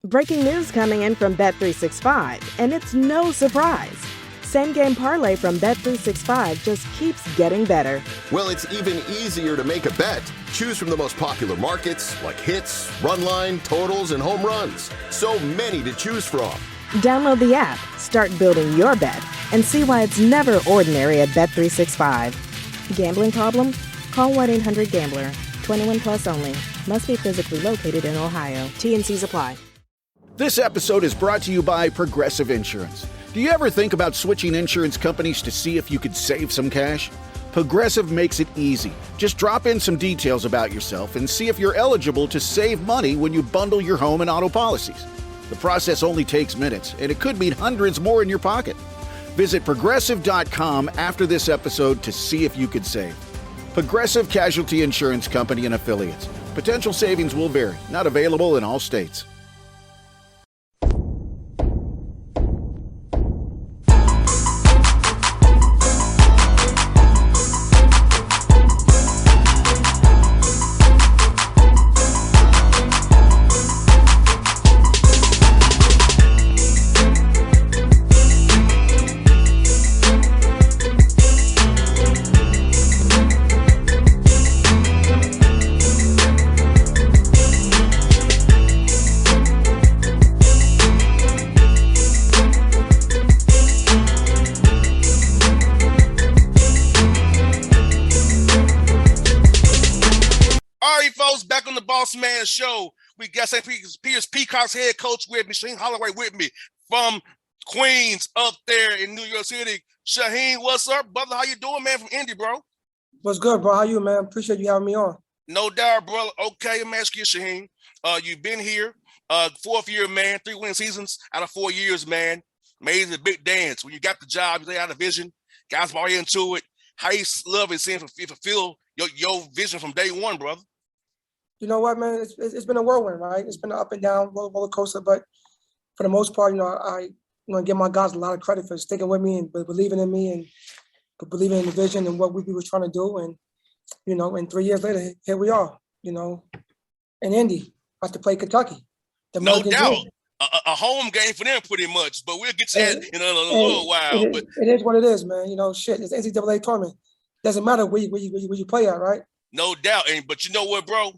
Breaking news coming in from Bet365, and it's no surprise. Same game parlay from Bet365 just keeps getting better. Well, it's even easier to make a bet. Choose from the most popular markets like hits, run line, totals, and home runs. So many to choose from. Download the app, start building your bet, and see why it's never ordinary at Bet365. Gambling problem? Call 1-800-GAMBLER. 21 plus only. Must be physically located in Ohio. T&Cs apply. This episode is brought to you by Progressive Insurance. Do you ever think about switching insurance companies to see if you could save some cash? Progressive makes it easy. Just drop in some details about yourself and see if you're eligible to save money when you bundle your home and auto policies. The process only takes minutes, and it could mean hundreds more in your pocket. Visit Progressive.com after this episode to see if you could save. Progressive Casualty Insurance Company and Affiliates. Potential savings will vary. Not available in all states. Bossman show. We got St. Peter's Peacocks head coach with me, Shaheen Holloway with me from Queens up there in New York City. Shaheen, what's up, brother? How you doing, man, from Indy, bro? What's good, bro? How you, man? Appreciate you having me on. No doubt, brother. Okay, I'm asking you, Shaheen. You've been here, fourth year, man, 3 winning seasons out of 4 years, man. Amazing big dance. When you got the job, you lay out a vision, guys bought into it. How you love it seeing fulfill your vision from day one, brother? You know what, man? It's been a whirlwind, right? It's been an up and down roller coaster, but for the most part, I give my guys a lot of credit for sticking with me and believing in me and believing in the vision and what we were trying to do. And and 3 years later, here we are. In Indy, about to play Kentucky. No doubt, a home game for them, pretty much. But we'll get to that in a little while. It is what it is, man. Shit, it's NCAA tournament. Doesn't matter where you play at, right? No doubt, but you know what, bro?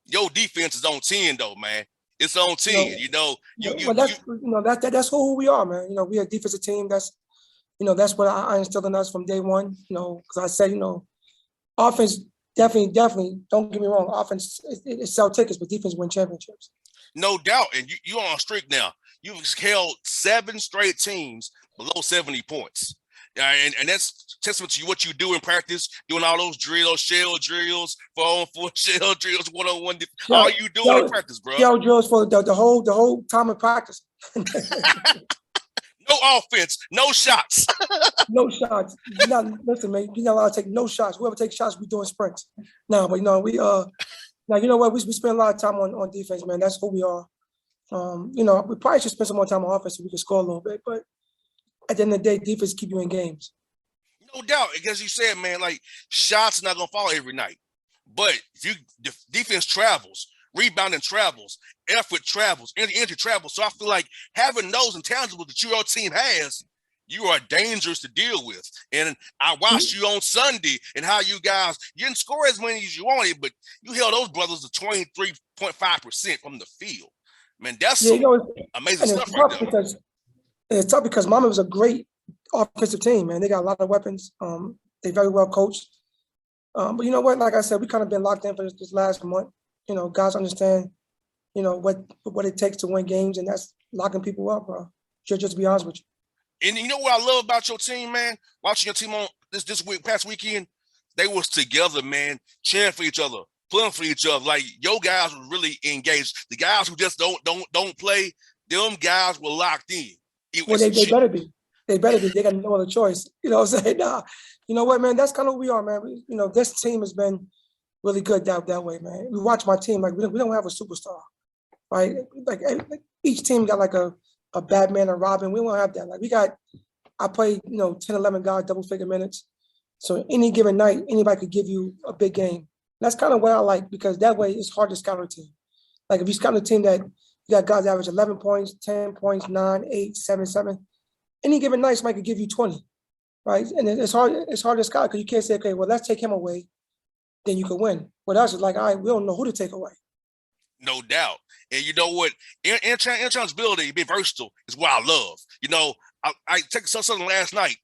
Your defense is on 10, though, man. It's on 10. That's who we are, man. We are a defensive team. That's what I instilled in us from day one. Because I said, offense definitely. Don't get me wrong. Offense it sell tickets, but defense win championships. No doubt, and you're on a streak now. You've held 7 straight teams below 70 points. And that's testament to what you do in practice, doing all those drills, shell drills, 4-on-4 shell drills, 1-on-1. All you doing in practice, bro. Shell drills for the whole time of practice. No offense, no shots. No shots. Listen, man, you're not allowed to take no shots. Whoever takes shots, we doing sprints. Now, but we now you know what? We spend a lot of time on defense, man. That's who we are. We probably should spend some more time on offense so we can score a little bit, but at the end of the day, defense keep you in games. No doubt, as you said, man, like shots not gonna fall every night, but if defense travels, rebounding travels, effort travels, energy travels. So I feel like having those intangibles that your team has, you are dangerous to deal with. And I watched you on Sunday and how you guys, you didn't score as many as you wanted, but you held those brothers to 23.5% from the field. Man, that's amazing stuff right there. It's tough because Mama was a great offensive team, man. They got a lot of weapons. They very well coached. But you know what? Like I said, we kind of been locked in for this last month. Guys understand, what it takes to win games, and that's locking people up, bro. Just to be honest with you. And you know what I love about your team, man? Watching your team on this week, past weekend, they was together, man, cheering for each other, pulling for each other. Like your guys were really engaged. The guys who just don't play, them guys were locked in. Well, they better be. They better be. They got no other choice. You know what I'm saying? Nah. You know what, man? That's kind of who we are, man. This team has been really good that way, man. We watch my team like we don't have a superstar, right? Like each team got like a Batman and Robin. We don't have that. Like I play 10, 11 guys, double figure minutes. So any given night, anybody could give you a big game. That's kind of what I like because that way it's hard to scout a team. Like if you scout a team that You got guys that average 11 points, 10 points, 9, 8, 7, 7. Any given night, somebody could give you 20, right? And it's hard to scout because you can't say, okay, well, let's take him away, then you can win. With us, it's like, all right, we don't know who to take away. No doubt. And you know what? Intangibility, be versatile is what I love. You know, I took something last night.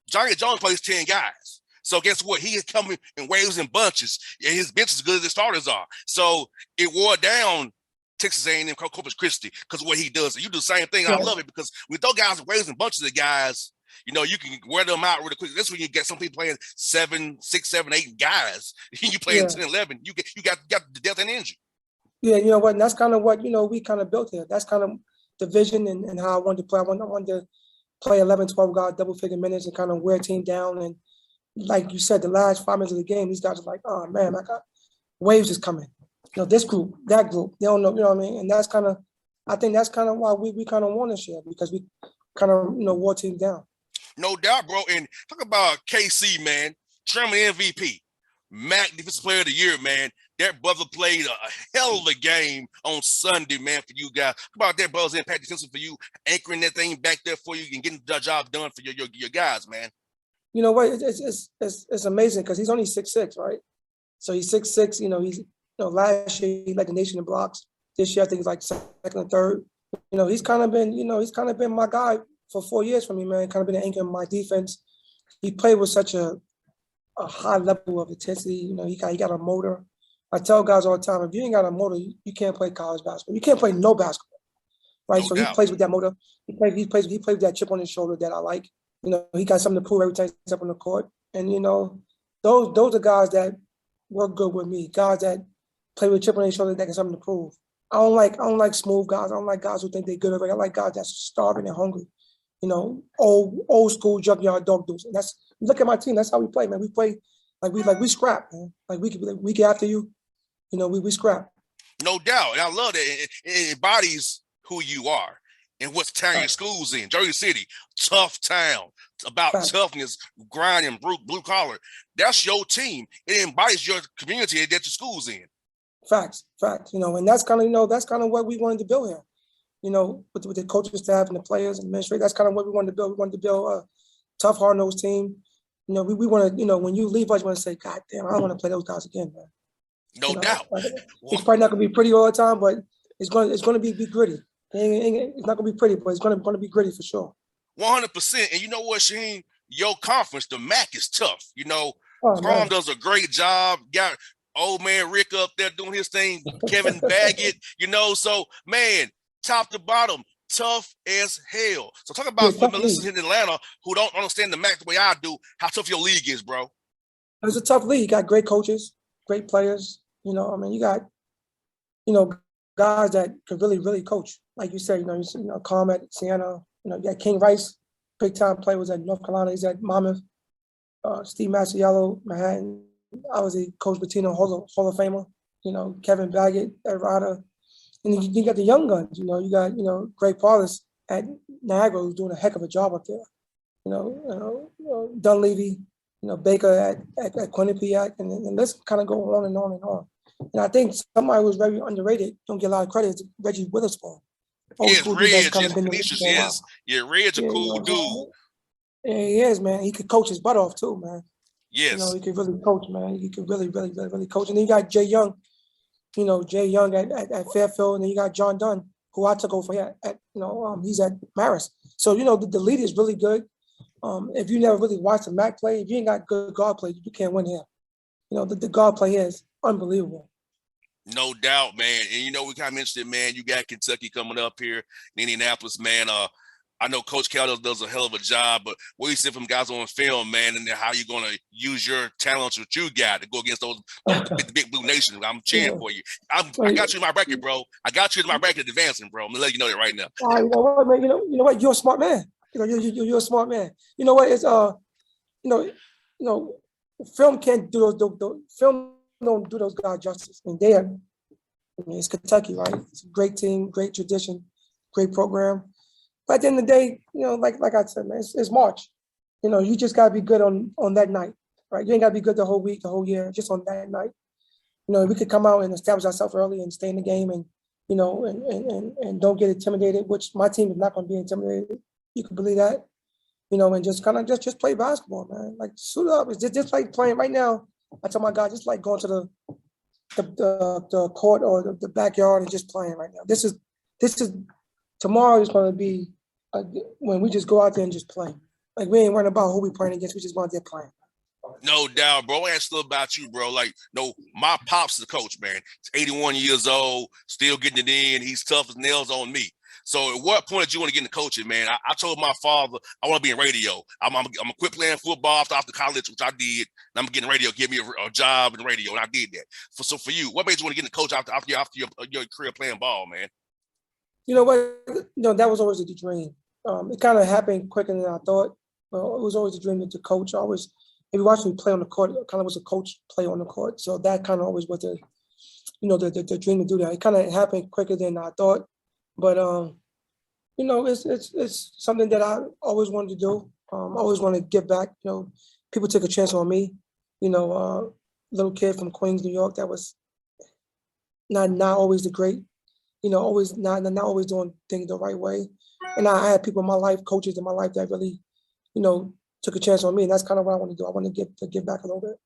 Johnny Jones plays 10 guys. So guess what? He is coming in waves and bunches, and his bench is as good as the starters are. So it wore down Texas A&M, Corpus Christi, because of what he does. And you do the same thing. I love it because we throw guys in waves and bunches of guys. You know, you can wear them out really quick. That's when you get some people playing 7, 6, 7, 8 guys. You playing 10, 11. You got the death and injury. Yeah, you know what? And that's kind of what, we kind of built here. That's kind of the vision and how I wanted to play. I wanted to play 11, 12 guys, double-figure minutes and kind of wear a team down. And like you said, the last 5 minutes of the game, these guys are like, oh, man, I got waves is coming. This group, that group, they don't know, you know what I mean? And that's kind of, I think that's kind of why we kind of won this year because we kind of, wore teams down. No doubt, bro. And talk about KC, man. Sherman MVP. Mac Defensive Player of the Year, man. That brother played a hell of a game on Sunday, man, for you guys. Talk about that brother's impact defensive for you, anchoring that thing back there for you and getting the job done for your guys, man. You know what? It's amazing because he's only 6'6", right? So he's 6'6", he's, last year he led the nation in blocks. This year I think he's like second or third. He's kind of been my guy for 4 years for me, man. Kind of been an anchor in my defense. He played with such a high level of intensity. He got a motor. I tell guys all the time, if you ain't got a motor, you can't play college basketball. You can't play no basketball, right? No so doubt. He plays with that motor. He plays with that chip on his shoulder that I like. He got something to prove every time he's up on the court. And those are guys that work good with me. Guys that play with a chip on their shoulder that got something to prove. I don't like smooth guys. I don't like guys who think they're good already. I like guys that's starving and hungry. Old school junkyard dog dudes. And look at my team. That's how we play, man. We play we scrap, man. We get after you. We scrap. No doubt. And I love that. It embodies who you are and what town your school's in. Jersey City, tough town. It's about toughness, grind, and blue collar. That's your team. It embodies your community that your school's in. Facts. And that's kind of what we wanted to build here. With the coaching staff and the players and administrators, that's kind of what we wanted to build. We wanted to build a tough, hard-nosed team. We want to, when you leave us, you want to say, God damn, I don't want to play those guys again, man. No doubt. It's probably not going to be pretty all the time, but it's going to be gritty. It's not going to be pretty, but it's going to be gritty for sure. 100%. And you know what, Shaheen? Your conference, the MAC, is tough. Crom does a great job. Got old man Rick up there doing his thing. Kevin Baggett, So, man, top to bottom, tough as hell. So talk about the listeners in Atlanta who don't understand the MAC the way I do, how tough your league is, bro. It's a tough league. You got great coaches, great players. You got, guys that could really, really coach. Like you said, Carm at Siena, you got King Rice, big time player, was at North Carolina. He's at Monmouth. Steve Masiello, Manhattan. Obviously, Coach Bettino, Hall of Famer. Kevin Baggett at Rider. And you got the young guns, you got, Greg Paulus at Niagara who's doing a heck of a job up there. Dunleavy, Baker at Quinnipiac, and let's kind of go on and on and on. And I think somebody who's very underrated, don't get a lot of credit, is Reggie Witherspoon. Yes, Reg's a cool dude. Yeah, he is, man. He could coach his butt off too, man. Yes. He could really coach, man. He could really, really, really, really coach. And then you got Jay Young, Jay Young at Fairfield, and then you got John Dunn, who I took over here he's at Marist. So, the lead is really good. If you never really watched the MAC play, if you ain't got good guard play, you can't win here. The guard play here is unbelievable. No doubt, man. And we kind of mentioned it, man. You got Kentucky coming up here in Indianapolis, man. I know Coach Cal does a hell of a job, but what you see from guys on film, man, and how you going to use your talents that you got to go against those the big blue nations. I'm cheering for you. I got you in my bracket, bro. I got you in my bracket advancing, bro. I'm going to let you know that right now. You know what, man? You know what? You're a smart man. You're a smart man. You know what? It's film can't do those. Film don't do those guys justice. It's Kentucky, right? It's a great team, great tradition, great program. But at the end of the day, like I said, man, it's March. You just gotta be good on that night, right? You ain't gotta be good the whole week, the whole year, just on that night. We could come out and establish ourselves early and stay in the game and and don't get intimidated, which my team is not going to be intimidated. You can believe that, and just kind of just play basketball, man. Like suit up. It's just like playing right now. I tell my guys, just like going to the court or the backyard and just playing right now. This is tomorrow is going to be when we just go out there and just play. Like we ain't worrying about who we playing against. We just go out there playing. No doubt, bro. I ain't still about you, bro. Like, no, my pops is the coach, man. He's 81 years old, still getting it in. He's tough as nails on me. So at what point did you want to get into coaching, man? I told my father I want to be in radio. I'm gonna quit playing football after college, which I did. And I'm getting radio. Give me a job in radio, and I did that. So for you, what made you want to get into coach after your career playing ball, man? You know what? That was always the dream. It kind of happened quicker than I thought. Well, it was always a dream to coach. If you watch me play on the court, it kind of was a coach play on the court. So that kind of always was the dream to do that. It kind of happened quicker than I thought. But, it's something that I always wanted to do. I always want to give back. People took a chance on me. Little kid from Queens, New York, that was not always the great, always not always doing things the right way. And I had people in my life, coaches in my life that really, took a chance on me. And that's kind of what I want to do. I want to give back a little bit.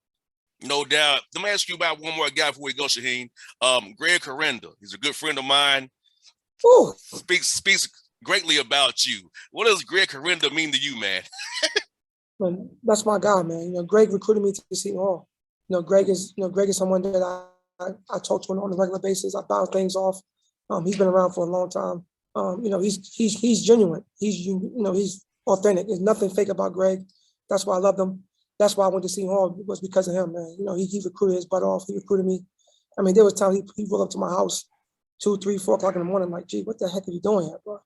No doubt. Let me ask you about one more guy before we go, Shaheen. Greg Correnda. He's a good friend of mine. Ooh. Speaks greatly about you. What does Greg Corenda mean to you, man? Man, that's my guy, man. Greg recruited me to Seton Hall. Greg is someone that I talk to on a regular basis. I bounce things off. He's been around for a long time. He's genuine. He's authentic. There's nothing fake about Greg. That's why I loved him. That's why I went to Seton Hall, was because of him, man. He recruited his butt off. He recruited me. I mean, there was times he rolled up to my house 2, 3, 4 o'clock in the morning. I'm like, gee, what the heck are you doing here, bro?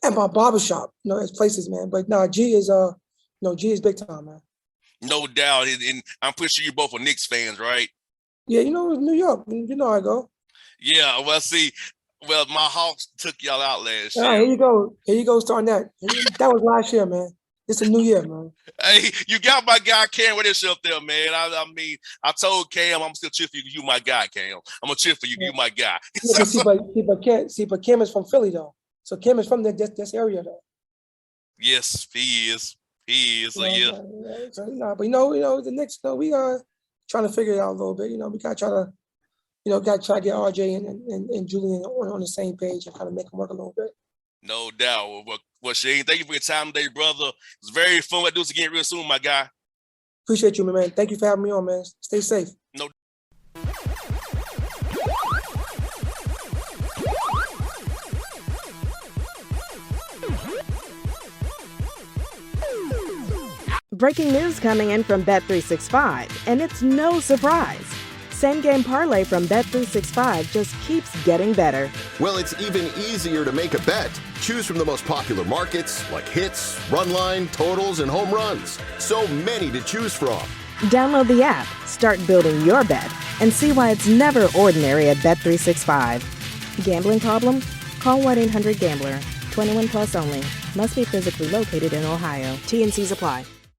At my barbershop, there's places, man. But no, G is big time, man. No doubt. And I'm pretty sure you both are Knicks fans, right? Yeah, New York. You know how I go. Yeah, well, my Hawks took y'all out last year. Here you go, starting that. That was last year, man. It's a new year, man. Hey, you got my guy Cam with this up there, man. I mean, I told Cam I'm still cheer for you. You my guy, Cam. I'm gonna cheer for you. Yeah. You my guy. But Cam is from Philly though. So Cam is from this area though. Yes, he is. So yeah. But the Knicks. We are trying to figure it out a little bit. We gotta try to. Got to try to get RJ and Julian on the same page and kind of make them work a little bit. No doubt. Well, Shaheen, thank you for your time today, brother. It was very fun. We'll do this again real soon, my guy. Appreciate you, man. Thank you for having me on, man. Stay safe. No. Breaking news coming in from Bet365, and it's no surprise. Same game parlay from Bet365 just keeps getting better. Well, it's even easier to make a bet. Choose from the most popular markets like hits, run line, totals, and home runs. So many to choose from. Download the app, start building your bet, and see why it's never ordinary at Bet365. Gambling problem? Call 1-800-GAMBLER. 21 plus only. Must be physically located in Ohio. T&Cs apply.